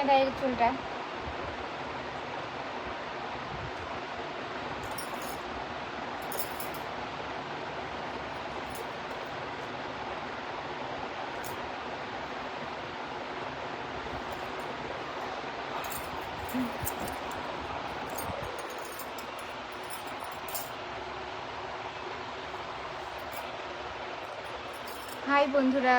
দেয় চুলটা। হাই বন্ধুরা,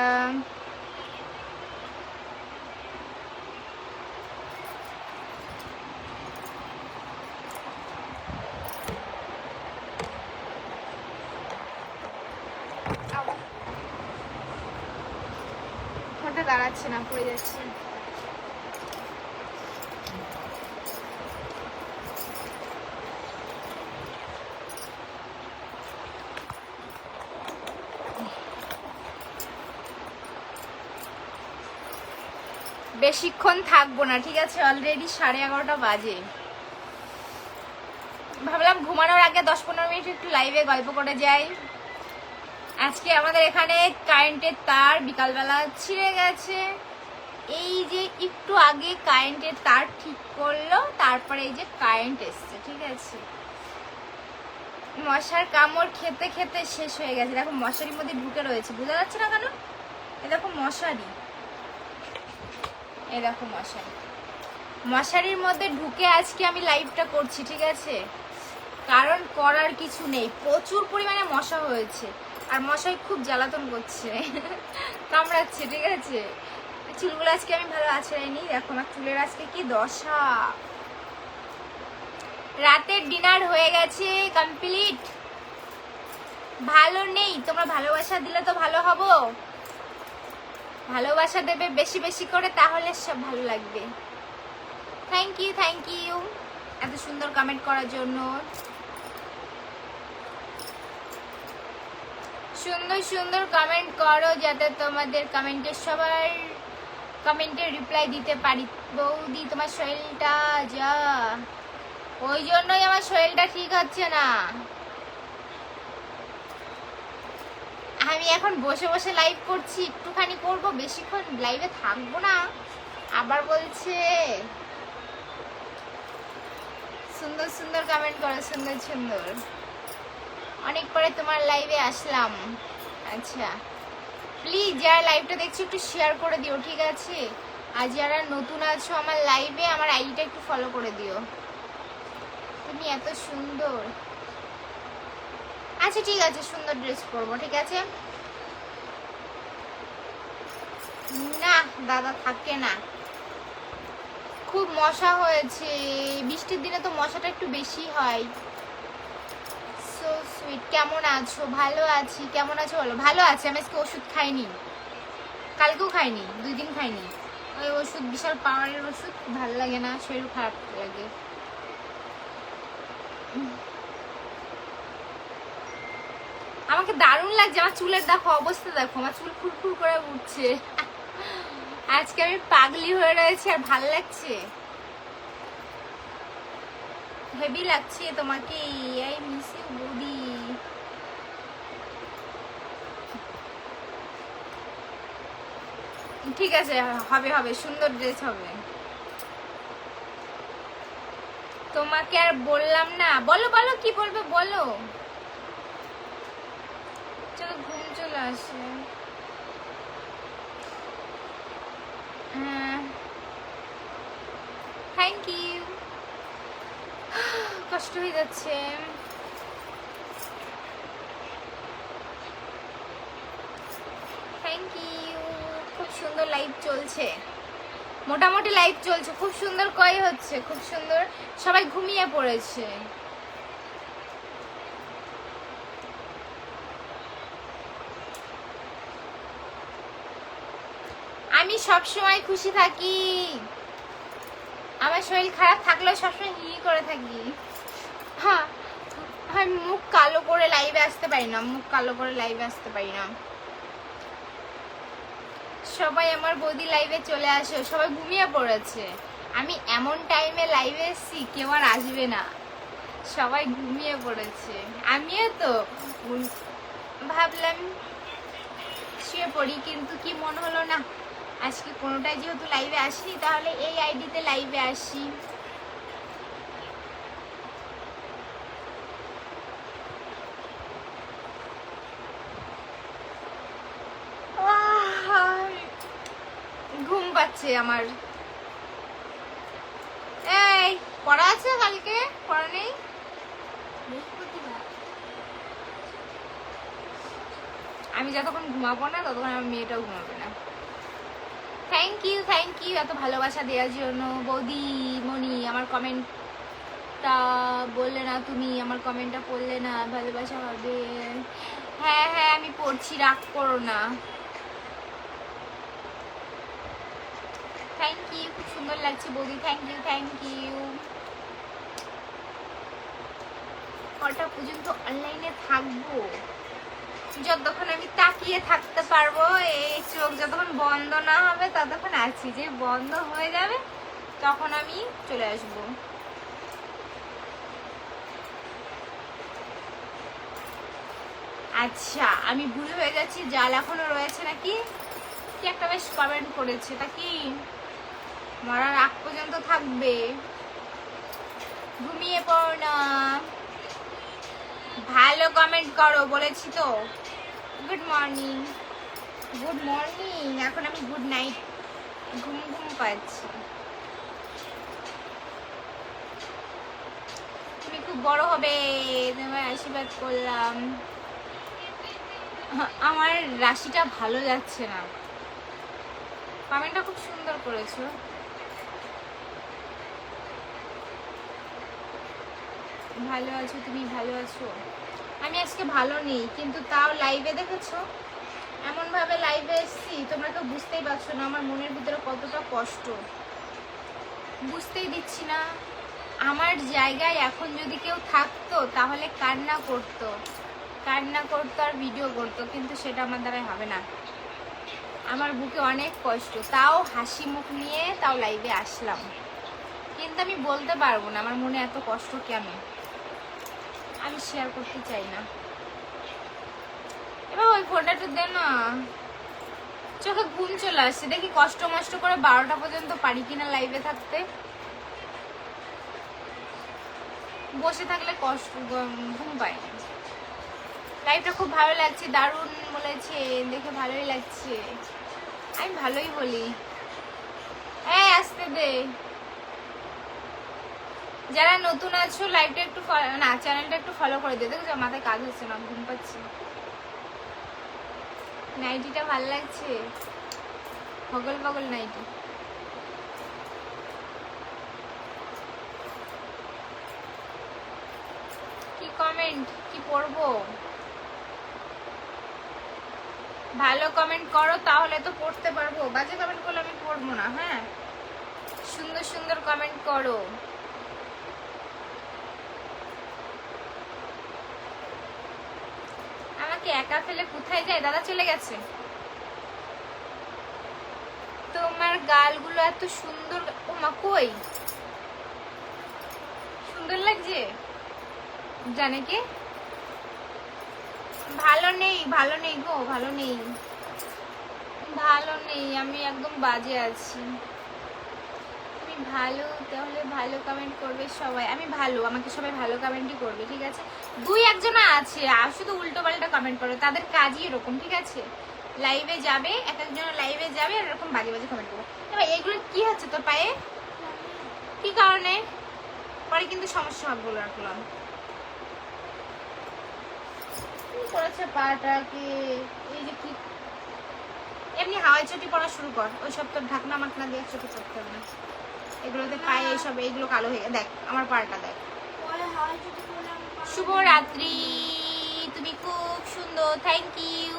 ফোনটা দাঁড়াচ্ছে না, পড়ে যাচ্ছে। বেশিক্ষণ থাকবো না, ঠিক আছে? অলরেডি 11:30 বাজে। ভাবলাম ঘুমানোর আগে 10-15 মিনিট একটু লাইভে গল্প করে যাই। আজকে আমাদের এখানে কারেন্টের তার বিকালবেলা ছিঁড়ে গেছে। এই যে একটু আগে কারেন্টের তার ঠিক করলো, তারপরে এই যে কারেন্ট এসছে, ঠিক আছে? মশার কামড় খেতে খেতে শেষ হয়ে গেছে। দেখো মশারির মধ্যে ঢুকে রয়েছে, বোঝা যাচ্ছে না কেন? এই দেখো মশারি, এই দেখো মশারি, মশারির মধ্যে ঢুকে আজকে আমি লাইভটা করছি, ঠিক আছে? কারণ করার কিছু নেই, প্রচুর পরিমাণে মশা হয়েছে আর মশাই খুব জ্বালাতন করছে, কামড়াচ্ছে, ঠিক আছে? চুলগুলো আজকে আমি ভালো আছড়াইনি, দেখো আমার চুলের আজকে কি দশা। রাতের ডিনার হয়ে গেছে কমপ্লিট। ভালো নেই, তোমরা ভালোবাসা দিলে তো ভালো হব। ভালোবাসা দেবে বেশি বেশি করে, তাহলে সব ভালো লাগবে। থ্যাংক ইউ, থ্যাংক ইউ এত সুন্দর কমেন্ট করার জন্য। সুন্দর সুন্দর কমেন্ট করো যাতে তোমাদের কমেন্টের সবার কমেন্টের রিপ্লাই দিতে পারি। বৌদি তোমার শরীরটা যা, ওই জন্যই আমার শরীরটা ঠিক হচ্ছে না। আমি এখন বসে বসে লাইভ করছি, একটুখানি করব, বেশিক্ষণ লাইভে থাকবো না। আবার বলছে সুন্দর সুন্দর কমেন্ট করো, সুন্দর সুন্দর। অনেক পরে তোমার লাইভে আসলাম। আচ্ছা, প্লিজ যারা লাইভটা দেখছো একটু শেয়ার করে দিও, ঠিক আছে? আর যারা নতুন আছো আমার লাইভে, আমার আইডিটা একটু ফলো করে দিও। তুমি এত সুন্দর। আচ্ছা ঠিক আছে, সুন্দর ড্রেস পরবো, ঠিক আছে? না দাদা থাকে না, খুব মশা হয়েছে। বৃষ্টির দিনে তো মশাটা একটু বেশি হয়। সো সুইট, কেমন আছো? ভালো আছি, কেমন আছো বলো? ভালো আছে, আমি আজকে ওষুধ খাইনি, কালকেও খাইনি, 2 দিন খাইনি। ওই ওষুধ বিশাল পাওয়ারের ওষুধ, ভালো লাগে না, শরীর খারাপ লাগে। আমাকে দারুণ লাগছে, আমার চুলের দেখো অবস্থা, দেখো আমার চুল ফুরফুর করে উঠছে। আজকে আমি পাগলি হয়ে রয়েছি আর ভাল লাগছে, হেভি লাগছে তোমাকে। আই মিস ইউ বৌদি। ঠিক আছে, হবে হবে, সুন্দর ড্রেস হবে। তোমাকে আর বললাম না, বলো বলো কি বলবে বলো। চলো ঘুম চলে আসে। হ্যাঁ থ্যাংক ইউ। কষ্ট হয়ে যাচ্ছে। Thank you. খুব সুন্দর লাইভ চলছে, মোটামুটি লাইভ চলছে, খুব সুন্দর কয় হচ্ছে, খুব সুন্দর। সবাই ঘুমিয়ে পড়েছে। আমি সব সময় খুশি থাকি, আমার শরীর খারাপ থাকলেও সবসময় হি করে থাকি। হ্যাঁ, আমি মুখ কালো করে লাইভে আসতে পারি না, মুখ কালো করে লাইভে আসতে পারি না। সবাই আমার বৌদি লাইভে চলে আসে, সবাই ঘুমিয়ে পড়েছে। আমি এমন টাইমে লাইভে এসছি, কেউ আর আসবে না, সবাই ঘুমিয়ে পড়েছে। আমিও তো ভাবলাম শুয়ে পড়ি, কিন্তু কি মনে হলো না, আজকে কোনোটাই যেহেতু লাইভে আসিনি, তাহলে এই আইডিতে লাইভে আসি। ঘুম পাচ্ছে আমার। এই পড়া আছে কালকে? পড়া নেই? আমি যতক্ষণ ঘুমাবো না ততক্ষণ আমার মেয়েটাও ঘুমাবে না। থ্যাংক ইউ এত ভালোবাসা দেওয়ার জন্য। বৌদি মনি, আমার কমেন্টটা বললে না তুমি, আমার কমেন্টটা পড়লে না, ভালোবাসা হবে। হ্যাঁ হ্যাঁ আমি পড়ছি, রাগ করো না। থ্যাংক ইউ, খুব সুন্দর লাগছে বৌদি। Thank you. কটা পর্যন্ত অনলাইনে থাকবো? যতক্ষণ আমি তাকিয়ে থাকতে পারবো, এই চোখ যতক্ষণ বন্ধ না হবে ততক্ষণ আছি। যে বন্ধ হয়ে যাবে তখন আমি চলে আসব। আচ্ছা আমি ভুল হয়ে যাচ্ছি, জাল এখনো রয়েছে নাকি? কি একটা বেশ কমেন্ট করেছে, তা কি মরার আগ পর্যন্ত থাকবে? ঘুমিয়ে পড়ো না, ভালো কমেন্ট করো বলেছি তো। Good morning. এখন আমি গুড নাইট, ঘুম পাচ্ছি। তুমি খুব বড় হবে, তোমার আশীর্বাদ করলাম। আমার রাশিটা ভালো যাচ্ছে না। কমেন্টটা খুব সুন্দর করেছো। ভালো আছো তুমি? ভালো আছো? আমি আজকে ভালো নেই, কিন্তু তাও লাইভে দেখেছো এমন ভাবে লাইভে এসেছি, তোমরা তো বুঝতেই পারছো না আমার মনের ভিতরে কতটা কষ্ট। বুঝতেই দিচ্ছি না। আমার জায়গায় এখন যদি কেউ থাকতো তাহলে কান্না করতো আর ভিডিও করতো, কিন্তু সেটা আমার দ্বারা হবে না। আমার বুকে অনেক কষ্ট, তাও হাসি মুখ নিয়ে তাও লাইভে আসলাম, কিন্তু আমি বলতে পারবো না আমার মনে এত কষ্ট কেন, আমি শেয়ার করতে চাই না। এবার ওই ফোনটা একটু দে না, চোখে ঘুম চলে আসছে। দেখি কষ্ট মষ্ট করে 12টা পর্যন্ত পারি কিনা লাইভে থাকতে। বসে থাকলে কষ্ট, ঘুম পাই না। লাইভটা খুব ভালো লাগছে, দারুণ বলেছে, দেখে ভালোই লাগছে। আমি ভালোই বলি। এই আসতে দে। যারা নতুন আছো লাইভটা একটু না, চ্যানেলটা একটু ফলো করে দে। দেখো মাথায় কাজ হচ্ছে না, ঘুম পাচ্ছি। নাইটিটা ভালো লাগছে, হগল বগল নাইটি। কি কমেন্ট, কি পড়বো? ভালো কমেন্ট করো তাহলে তো পড়তে পারবো, বাজে কমেন্ট করলে আমি পড়বো না। হ্যাঁ সুন্দর সুন্দর কমেন্ট করো। আমাকে একা ফেলে কোথায় যায়? দাদা চলে গেছে। তোমার গালগুলো এত সুন্দর। ও মা, কই সুন্দর লাগছে জানে কে? ভালো নেই গো, ভালো নেই। আমি একদম বাজে আছি। তুমি ভালো, তাহলে ভালো কমেন্ট করবে সবাই। আমি ভালো, আমাকে সবাই ভালো কমেন্টই করবে, ঠিক আছে? 2-1 আছে আর শুধু উল্টো পাল্টা কমেন্ট করে, তাদের কাজই এরকম, ঠিক আছে? লাইভে যাবে, এক একজন লাইভে যাবে আর এরকম বাজে বাজে কমেন্ট করবে। এবার এগুলো কি হচ্ছে তোর পায়ে? কি কারণে? পরে কিন্তু সমস্যা হবে বলে রাখলাম। করেছে পাটাকে, এই যে কি এমনি হাওয়াই চটি পড়া শুরু কর। ওই সব তোর ঢাকনা মাকনা দিয়ে চোখে চোখতে হবে না। এগুলোতে পায়ে এইসব, এইগুলো কালো হয়ে দেখ আমার পাটা দেখ। শুভ রাত্রি, তুমি খুব সুন্দর, থ্যাংক ইউ।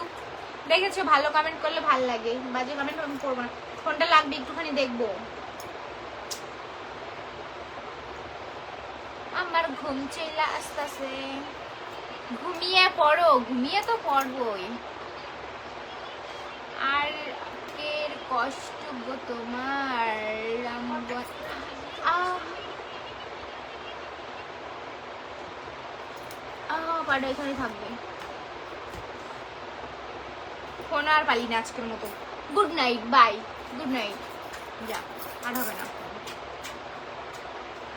দেখেছো ভালো কমেন্ট করলে ভাল লাগে, বাজে কমেন্ট আমি করবো না। ফোনটা লাগবে একটুখানি দেখবো। আমার ঘুম চলে আসতেছে। ঘুমিয়ে পড়ো, ঘুমিয়ে তো পড়বোই। আর কের কষ্ট গো তোমার, পাটা এখানে থাকবে। ফোন আর পালি না আজকের মতো। Good night, bye. Good night. যা, আর হবে না,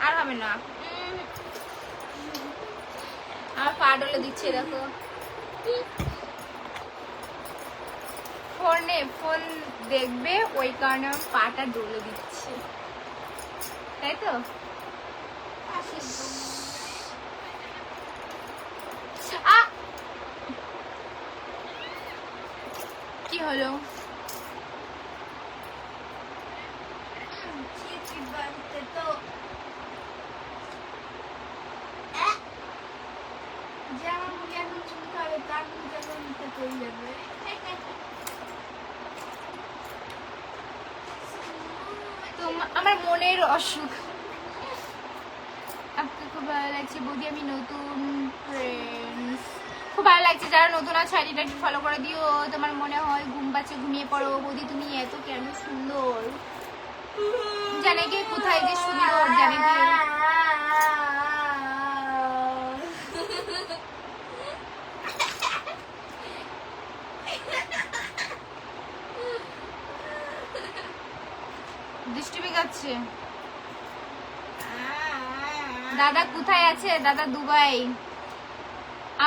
আর হবে না। আমার পা ডলে দিচ্ছে দেখো, ফোন দেখবে ওই কারণে আমার পাটা ডলে দিচ্ছে, তাই তো? কি হলো? আমার মনের অসুখ। আপনাকে খুব ভালো লাগছে বৌদি, আমি নতুন ফ্রেন্ডস, খুব ভালো লাগছে। যারা নতুন আছে আইডিটা একটু ফলো করে দিও। তোমার মনে হয় ঘুম পাচ্ছে, ঘুমিয়ে পড়ো। বৌদি তুমি এত কেন সুন্দর, জানে কি কোথায় যে সুন্দর, জানে কি। দৃষ্টি কাচ্ছে। দাদা কোথায় আছে? দাদা দুবাই।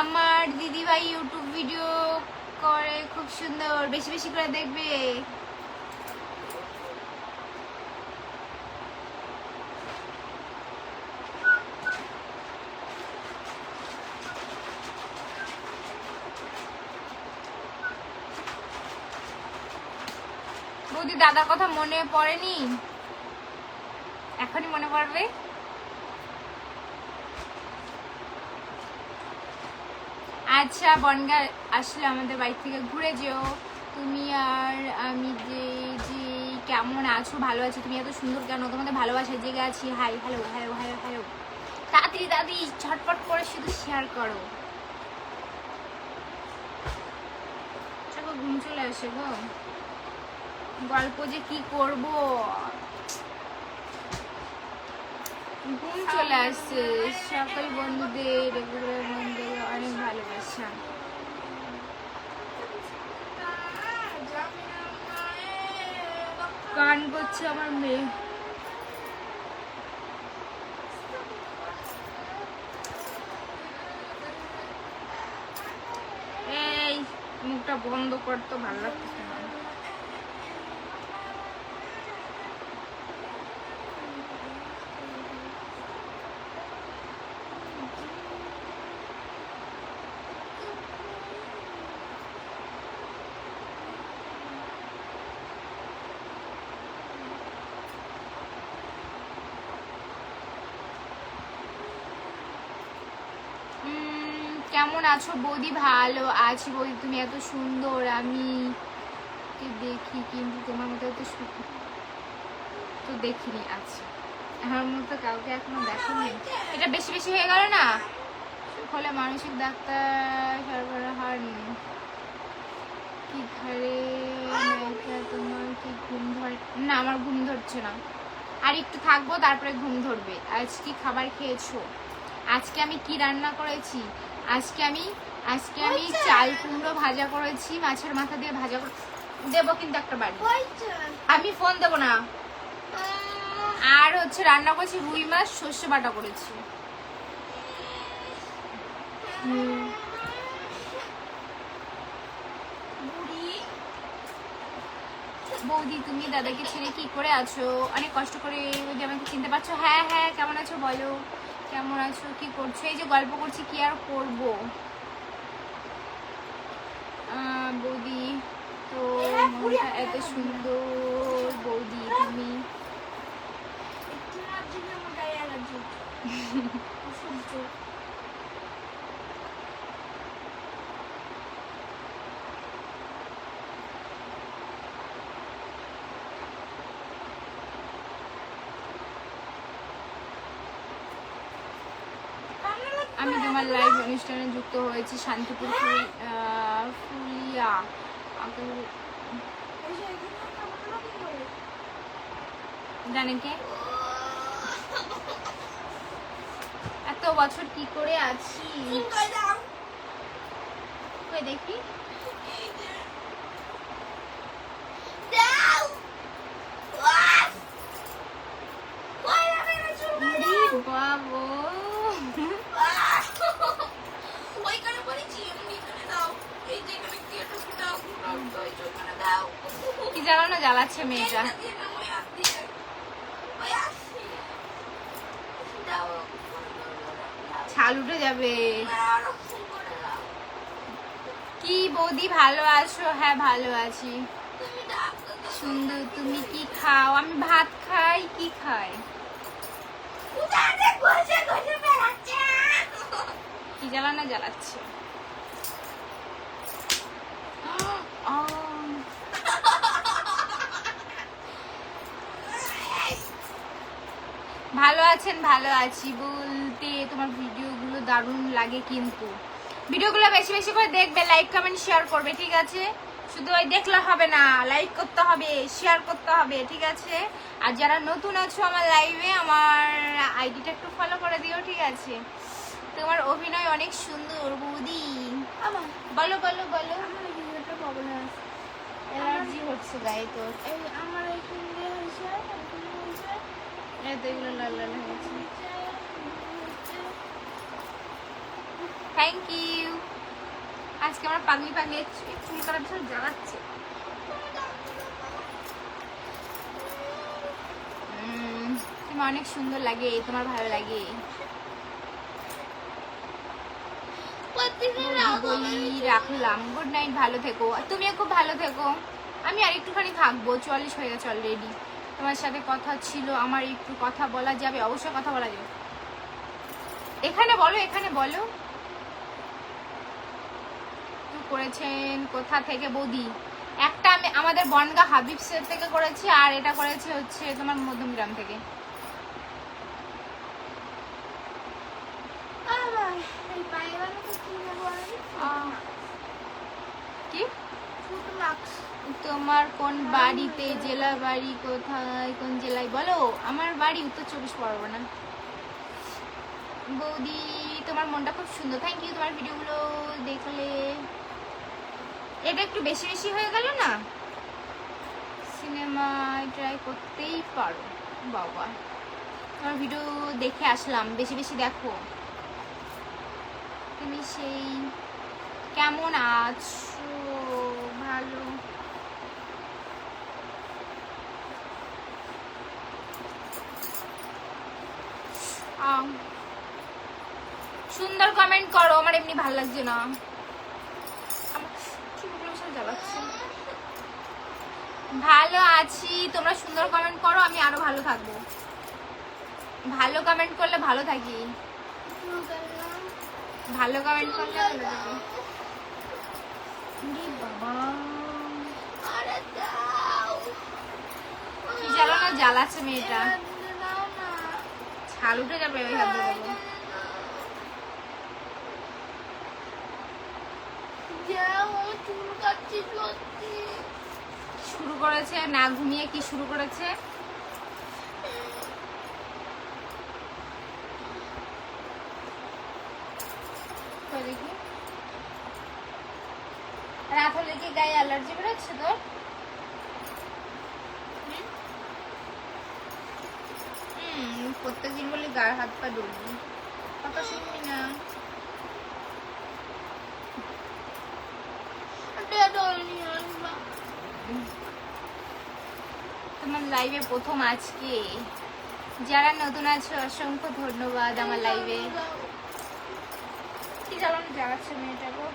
আমার দিদি ভাই ইউটিউব ভিডিও করে খুব সুন্দর, বেশি বেশি করে দেখবে। বৌদি দাদার কথা মনে পড়েনি? এখনই মনে পড়বে। আচ্ছা বনগা আসলে আমাদের বাড়ি থেকে ঘুরে যেও তুমি। আর আমি যে যে কেমন আছো? ভালো আছি। তুমি এত সুন্দর কেন? তোমাদের ভালোবাসার জেগে আছি। Hi, hello hello hello hello. তাড়াতাড়ি দাদি ঝটপট করে শুধু শেয়ার করো। চলো ঘুম চলে আসে গো। গল্প যে কি করব, ঘুম চলে আসছে। সকল বন্ধুদের অনেক ভালোবাসা। গান করছে আমার মেয়ে। এই মুখটা বন্ধ করতো, ভালো লাগছে না। কেমন আছো বৌদি? ভালো আছি বৌদি, তুমি এত সুন্দর। আমি দেখি কিন্তু তোমার মতো এত তো দেখিনি। আচ্ছা, আমার মতো কাউকে এখনো দেখিনি। এটা বেশি বেশি হয়ে গেল না? ফলে মানসিক ডাক্তার সরবরাহ কি ঘরে তোমার কি ঘুম ধরে না? আমার ঘুম ধরছে না, আর একটু থাকবো তারপরে ঘুম ধরবে। আজ কি খাবার খেয়েছো? আজকে আমি কি রান্না করেছি? আজকে আমি চাল কুমড়ো ভাজা করেছি, মাছের মাথা দিয়ে ভাজা দেবো কিন্তু একটা বাড়ি। আমি ফোন দেবো না। আর হচ্ছে রান্না করেছি রুই মাছ, সর্ষে বাটা করেছি। বৌদি তুমি দাদাকে ছেড়ে কি করে আছো? অনেক কষ্ট করে। বৌদি আমাকে চিনতে পারছো? হ্যাঁ হ্যাঁ, কেমন আছো বলো, কেমন আছো, কি করছো? এই যে গল্প করছি, কি আর করবো বৌদি। তো এত সুন্দর বৌদি তুমি। আমি তোমার লাইভ অনুষ্ঠানে যুক্ত হয়েছি শান্তিপুর ফুলিয়া। জানে কে? এত বছর কি করে আছি দেখি। খাবো। ওইখানে বলেছি এমনি করে দাও, এই যে এখানে কেটে দাও, ওই ওখানে দাও। কি জানো না জ্বালাচ্ছে মেয়েটা। ছাল উঠে যাবে। কি বৌদি ভালো আছো? হ্যাঁ ভালো আছি। সুন্দর, তুমি কি খাও? আমি ভাত খাই। কি খাই? কি জ্বালানা জ্বালাচ্ছে। ভালো আছেন? ভালো আছি বলতে তোমার ভিডিওগুলো দারুণ লাগে, কিন্তু ভিডিওগুলো বেশি বেশি করে দেখবে, লাইক কমেন্ট শেয়ার করবে, ঠিক আছে? শুধু ওই দেখলে হবে না, লাইক করতে হবে, শেয়ার করতে হবে, ঠিক আছে? আর যারা নতুন আছো আমার লাইভে, আমার আইডিটা একটু ফলো করে দিও, ঠিক আছে? তোমার অভিনয় অনেক সুন্দর বৌদি। বলো বলো বলো। অ্যালার্জি হচ্ছে গায়ে তোর। আমার এখানে হয়েছে, এগুলো লাল লাল হয়েছে। Thank you. আজকে আমার পাগলি পাগলি চুল করা ভীষণ জ্বালাচ্ছে। তোমার অনেক সুন্দর লাগে, তোমার ভালো লাগে। রাখলাম, গুড নাইট, ভালো থেকো। তুমিও খুব ভালো থেকো। আমি আর একটুখানি থাকবো, 44 হয়ে গেছে অলরেডি। তোমার সাথে কথা ছিল, আমার একটু কথা বলা যাবে? অবশ্যই কথা বলা যাবে। এখানে বলো, এখানে বলো। করেছেন কোথা থেকে বৌদি? একটা আমি আমাদের বনগা হাবিবসের থেকে করেছি, আর এটা করেছি হচ্ছে তোমার মধ্যমগ্রাম থেকে। কি তোমার কোন বাড়িতে? জেলা বাড়ি কোথায়? কোন জেলায় বলো? আমার বাড়ি উত্তর 24 পরগনা। বৌদি তোমার মনটা খুব সুন্দর, থ্যাংক ইউ। তোমার ভিডিওগুলো দেখলে এটা একটু বেশি বেশি হয়ে গেল না? সিনেমায় ট্রাই করতেই পারো বাবা। তোমার ভিডিও দেখে আসলাম, বেশি বেশি দেখো। তুমি সেই কেমন আছো? ভালো। সুন্দর কমেন্ট করো, আমার এমনি ভালো লাগছে না। ভালো আছি, তোমরা সুন্দর কমেন্ট করো, আমি আরো ভালো থাকবো। ভালো কমেন্ট করলে ভালো থাকি, ভালো কমেন্ট করলে ভালো থাকি। বাবা কি জ্বালানো জ্বালাচ্ছে মেয়েটা, ছাল উঠে যাবে। শুরু করেছে না ঘুমিয়ে, কি শুরু করেছে? দেখি রাত হলে কি গায়ে অ্যালার্জি বেরোচ্ছে তোর? প্রত্যেকদিন বলি গায়ে হাত পা ডলবি, কথা শুনবি না। তোমার লাইভে প্রথম আজকে, যারা নতুন আছো অসংখ্য ধন্যবাদ আমার লাইভে। কি জ্বালানো জ্বালাচ্ছে মেয়েটা গো।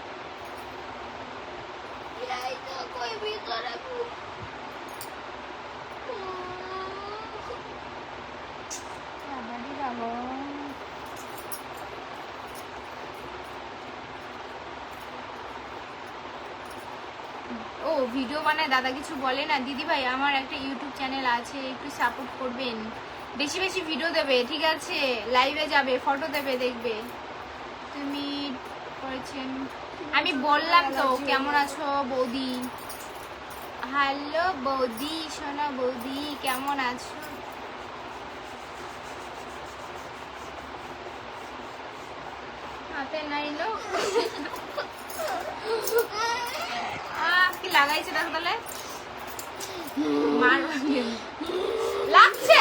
ও ভিডিও বানায় দাদা, কিছু বলে না? দিদি ভাই আমার একটা ইউটিউব চ্যানেল আছে, একটু সাপোর্ট করবেন, বেশি বেশি ভিডিও দেবে, ঠিক আছে? লাইভে যাবে, ফটো দেবে, দেখবে। তুমি করেছেন, আমি বললাম তো। কেমন আছো বৌদি? হ্যালো বৌদি, সোনা বৌদি, কেমন আছো? হাতে নাইলো কি লাগাইছে দেখো তাহলে, মার লাগছে।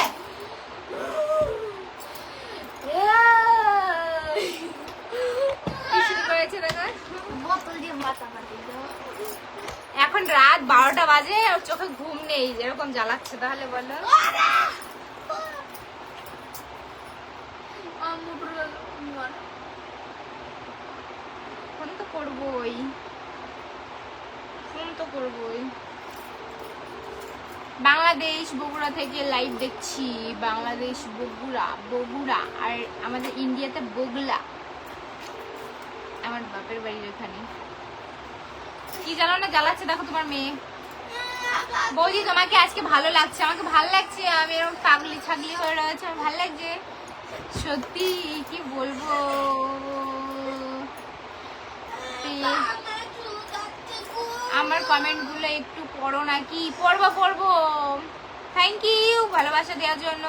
আমার চোখে ঘুম নেই এরকম জ্বালাচ্ছে, তাহলে বলো। ফোন তো করবোই, ফোন তো করবোই। বাংলাদেশ বগুড়া থেকে লাইভ দেখছি, বাংলাদেশ বগুড়া আর আমাদের ইন্ডিয়াতে বগুলা, আমার বাপের বাড়ির ওখানে। কি জানো না জ্বালাচ্ছে, দেখো তোমার মেয়ে। বৌদি তোমাকে আজকে ভালো লাগছে? আমাকে ভালো লাগছে, আমি এরকম পাগলি ছাগলি হয়ে রয়েছে, আমার ভালো লাগছে সত্যি, কি বলবো। আমার কমেন্ট গুলো একটু পড়ো নাকি? পড়বো। থ্যাংক ইউ ভালোবাসা দেওয়ার জন্য।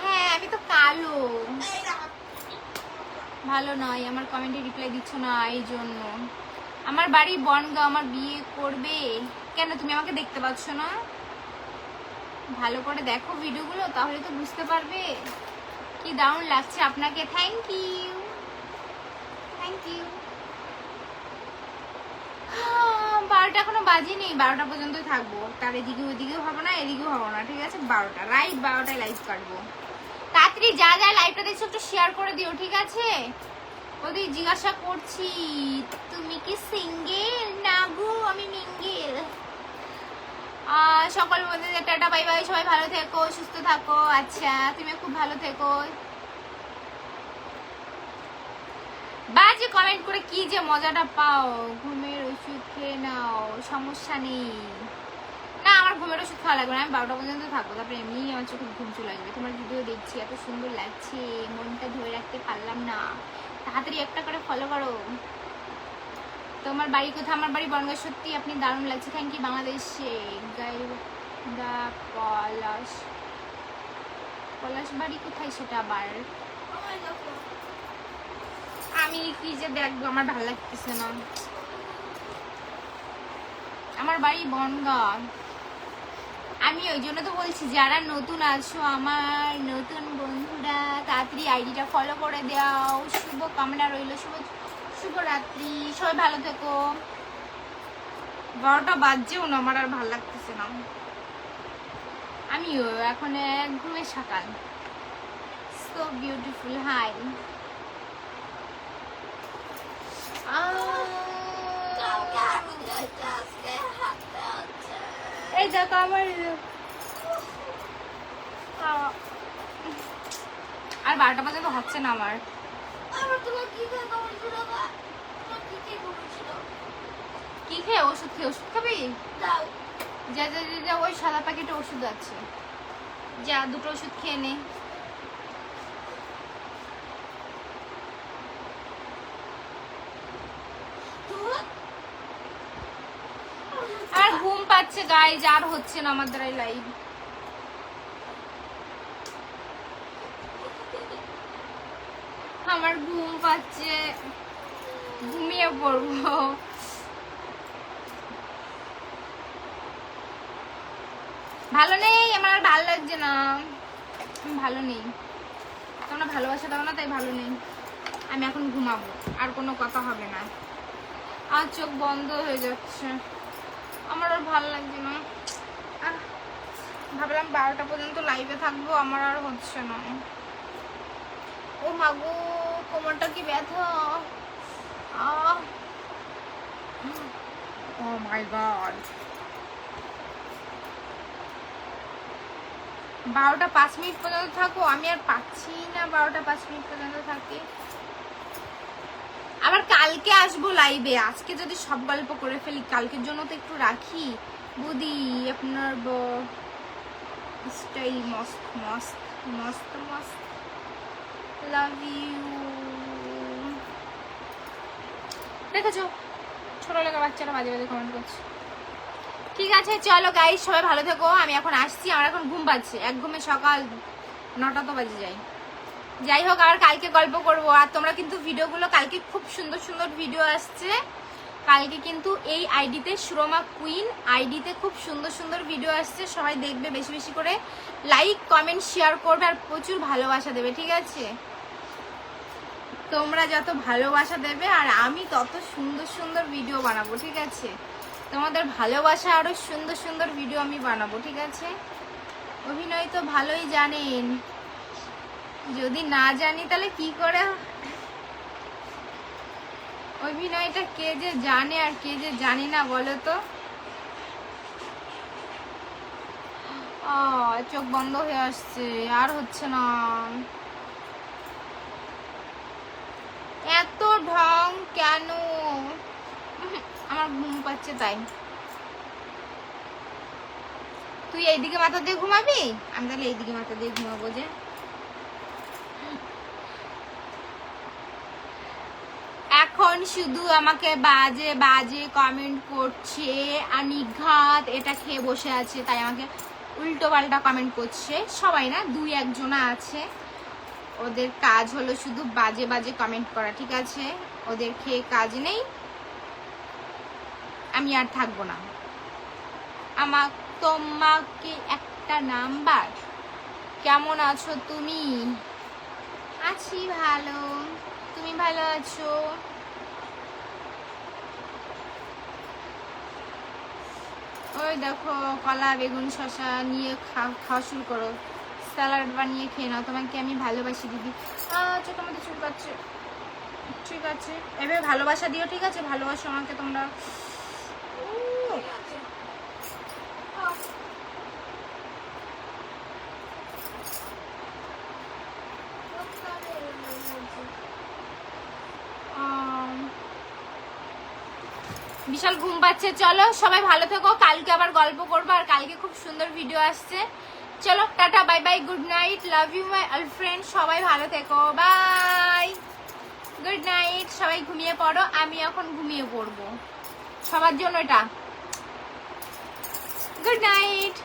হ্যাঁ আমি তো কালো, ভালো নয়, আমার কমেন্টে রিপ্লাই দিচ্ছ না এই জন্য। আমার বাড়ি বনগাঁ, আমার বিয়ে করবে কেন? তুমি আমাকে দেখতে পাচ্ছ না? ভালো করে দেখো ভিডিওগুলো, তাহলে তো বুঝতে পারবে। কি দারুণ লাগছে আপনাকে, থ্যাংক ইউ। 12টা এখনো বাজেনি, 12টা পর্যন্তই থাকবো, তার ওইদিকেও হবো না, এদিকেও হবো না, ঠিক আছে? 12টা রাইট, 12টায় লাইভ কাটবো। তাড়াতাড়ি যা লাইভটা দেখছো একটু শেয়ার করে দিও, ঠিক আছে? ওদি জিজ্ঞাসা করছি তুমি কি সিঙ্গেল? না গো আমি মিঙ্গেল। সকল বন্ধুদের টাটা বাই বাই, সবাই ভালো থেকো, সুস্থ থাকো। আচ্ছা তুমি খুব ভালো থেকো। বাজে কমেন্ট করে কি যে মজাটা পাও। ঘুমের ওষুধ খেয়ে নাও, সমস্যা নেই। না আমার ঘুমের ওষুধ খাওয়া লাগবে না, আমি 12টা পর্যন্ত থাকবো, তারপরে এমনি আমার চোখে ঘুম চলে আসবে। তোমার ভিডিও দেখছি, এত সুন্দর লাগছে, মনটা ধরে রাখতে পারলাম না। তাড়াতাড়ি একটা করে ফলো করো। তোমার বাড়ি কোথায়? আমার বাড়ি বনগাঁ। সত্যি আপনি দারুণ লাগছে, থ্যাংক ইউ। বাংলাদেশে পলাশ বাড়ি কোথায় সেটা আবার? আমি কি যে দেখবো, আমার ভালো লাগতেছে না। আমার বাড়ি বনগাঁ। আমি ওই জন্য তো বলছি, যারা নতুন আছো আমার নতুন বন্ধুরা, তাড়াতাড়ি আইডিটা ফলো করে দাও। শুভ কামনা রইল, শুভরাত্রি, সবাই ভালো থেকো। 12টা বাজছেও না, আমার আর ভালো লাগতেছে না। আমিও এখন ঘুমের সকাল। So beautiful. হাই এই দেখো আমার আর 12টা পর্যন্ত হচ্ছে না আমার। কি খেয়ে? ওষুধ খেয়ে? ওষুধ খাবি? যা ওই সাদা প্যাকেটে ওষুধ আছে, যা 2টো ওষুধ খেয়ে নে। আর ঘুম পাচ্ছে গাইজ, আর হচ্ছে না আমার দ্বারাই লাইভ। আমার ঘুম পাচ্ছে, ঘুমিয়ে পড়বো। ভালো নেই, আমার আর ভালো লাগছে না, ভালো নেই। তোমরা ভালোবাসা দাও না, তাই ভালো নেই। আমি এখন ঘুমাবো, আর কোনো কথা হবে না। আর চোখ বন্ধ হয়ে যাচ্ছে, আমার আর ভালো লাগছে না। ভাবলাম 12টা পর্যন্ত লাইভে থাকবো, আমার আর হচ্ছে না। ও মাগো, কোমরটা কি ব্যথা। ও মাই গড। 12টা 5 মিনিট পর্যন্ত থাকো, আমি আর পাচ্ছি না 12টা 5 মিনিট পর্যন্ত থাকি। আবার কালকে আসবো লাইভে, আজকে যদি সব গল্প করে ফেলি, কালকের জন্য তো একটু রাখি। বুদি আপনার স্টাইল মস্ত মস্ত মস্ত মস্ত, লাভ ইউ। দেখেছো ছোট লেখা বাচ্চারা বাজে বাজে কমেন্ট করছে। ঠিক আছে চলো গাইস, সবাই ভালো থেকো, আমি এখন আসছি, আমার এখন ঘুম পাচ্ছে, এক ঘুমে সকাল 9টা তো বাজে যায়। যাই হোক, আর কালকে গল্প করবো। আর তোমরা কিন্তু ভিডিওগুলো, কালকে খুব সুন্দর সুন্দর ভিডিও আসছে। কালকে কিন্তু এই আইডিতে, সুরমা কুইন আইডিতে খুব সুন্দর সুন্দর ভিডিও আসছে, সবাই দেখবে, বেশি বেশি করে লাইক কমেন্ট শেয়ার করবে, আর প্রচুর ভালোবাসা দেবে, ঠিক আছে? তোমরা যত ভালোবাসা দেবে আর আমি তত সুন্দর সুন্দর ভিডিও বানাবো, ঠিক আছে? তোমাদের ভালোবাসা আরো সুন্দর সুন্দর ভিডিও আমি বানাবো, ঠিক আছে? অভিনয় তো ভালোই জানেন, যদি না জানি তাহলে কি করে? অভিনয়টা কে যে জানে আর কে যে জানে না বলো তো? চোখ বন্ধ হয়ে আসছে, আর হচ্ছে না। এত ঢং কেন? আমার ঘুম পাচ্ছে তাই। তুই এইদিকে মাথা দিয়ে ঘুমাবি, আমি তাহলে এইদিকে মাথা দিয়ে ঘুমাবো। যে এখন শুধু আমাকে বাজে বাজে কমেন্ট করছে, আর নিঘাত এটা খেয়ে বসে আছে, তাই আমাকে উল্টো পাল্টা কমেন্ট করছে। সবাই না, দুই একজনা আছে, ওদের কাজ হলো শুধু বাজে বাজে কমেন্ট করা, ঠিক আছে? ওদের খেয়ে কাজ নেই, আমি আর থাকবো না। তোমাকে একটা নাম্বার। কেমন আছো তুমি? আছি ভালো, তুমি ভালো আছো? ওই দেখো কলা বেগুন শসা নিয়ে খাওয়া শুরু করো, স্যালাড বানিয়ে খেয়ে নাও, তোমাকে আমি ভালোবাসি দিদি। আচ্ছা, তোমাদের চুল কাটছে, ঠিক আছে, এবার ভালোবাসা দিও, ঠিক আছে? ভালোবাসো আমাকে তোমরা। বিশাল ঘুম পাচ্ছে। চলো সবাই ভালো থেকো, কালকে আবার গল্প করবো, আর কালকে খুব সুন্দর ভিডিও আসছে। চলো টাটা, bye bye, good night, love you my all friend, সবাই ভালো থেকো, বাই, গুড নাইট। সবাই ঘুমিয়ে পড়ো, আমি এখন ঘুমিয়ে পড়বো, সবার জন্য এটা, গুড নাইট।